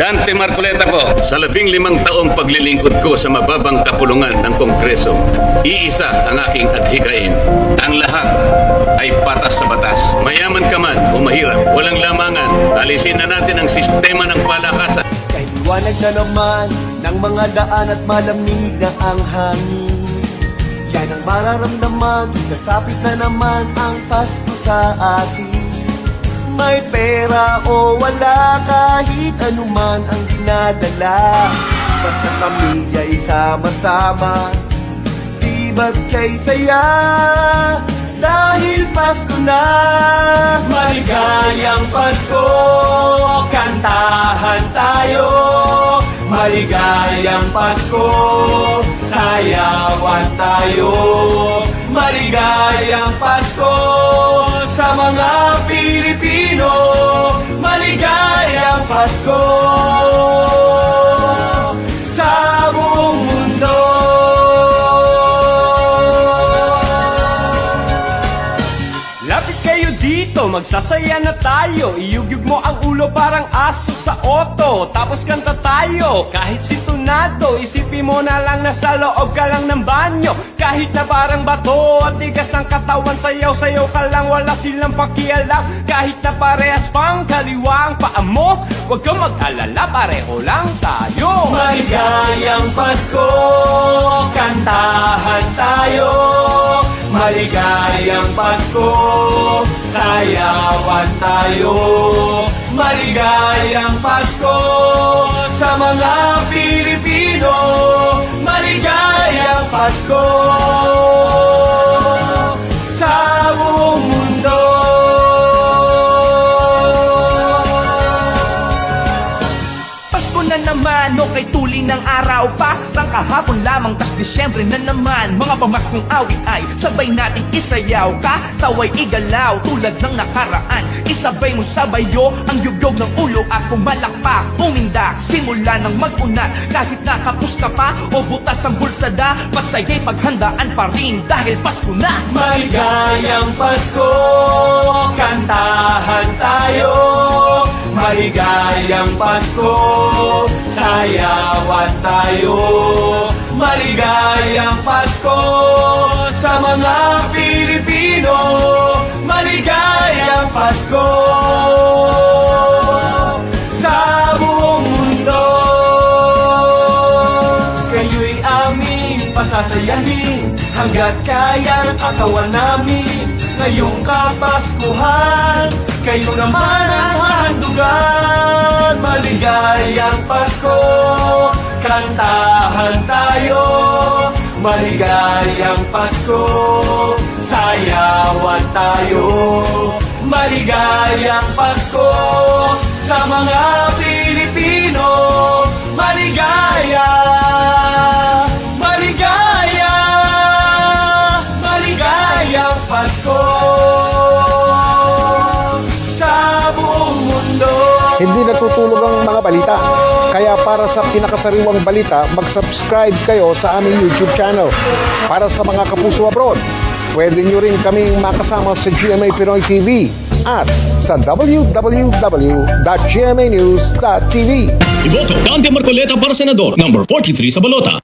Dante Marcoleta po, sa 15 taong paglilingkod ko sa mababang kapulungan ng Kongreso, iisa ang aking adhikain. Ang lahat ay patas sa batas. Mayaman ka man o mahirap, walang lamangan. Alisin na natin ang sistema ng palakasan. Kay liwanag na naman ng mga daan at malamig na ang hangin. Yan ang mararamdaman, sasapit na naman ang Pasko sa atin. May pera o wala, kahit anuman ang dinadala, basta pamilya isama-sama, di ba't kay saya, dahil Pasko na. Maligayang Pasko, kantahan tayo. Maligayang Pasko, sayawan tayo. Maligayang Pasko sa mga Pilipino. Maligayang Pasko sa buong mundo. Lapit kayo dito, magsasaya na tayo. Iyugyug mo ang ulo parang aso sa oto. Tapos kanta tayo, kahit sintonado. Isipin mo na lang na sa loob ka lang ng banyo. Kahit na parang bato at tigas ng katawan, sayaw-sayaw ka lang, wala silang pakialam. Kahit na parehas pang kaliwa ang paa mo, huwag kang mag-alala, pareho lang tayo. Maligayang Pasko, kantahan tayo. Maligayang Pasko, sayawan tayo. Maligayang Pasko sa mga Pilipino. Maligayang Pasko sa buong mundo. Pasko na naman, okay tuloy ng araw pa. Rang kahapon lamang, tas Disyembre na naman. Mga pamaskong awit ay sabay nating isayaw. Kataway igalaw tulad ng nakaraan. Isabay mo sabayo ang yugyog ng ulo at pumalakpak. Umindak, simula ng mag-unat. Kahit nakapus ka pa o butas ang bulsada, pagsaya'y paghandaan pa rin dahil Pasko na. Maligayang Pasko, kantahan tayo. Maligayang Pasko, sayawan tayo. Maligayang Pasko sa mga Pilipino. Maligayang Pasko sa buong mundo. Kayo'y aming pasasayahin hanggat kaya ng katawan namin. Ngayong Kapaskuhan, kayo naman ang handugan. Maligayang Pasko, kantahan tayo. Maligayang Pasko, sayawan tayo. Maligayang Pasko sa mga Pilipino. Maligaya, maligaya, maligayang Pasko sa buong mundo. Hindi natutulog ang mga balita. Kaya para sa pinakasariwang balita, mag-subscribe kayo sa aming YouTube channel. Para sa mga kapuso abroad, pwede nyo rin kaming makasama sa GMA Pinoy TV at sa www.gmanews.tv. Iboto Dante Marcoleta para senador, number 43 sa balota.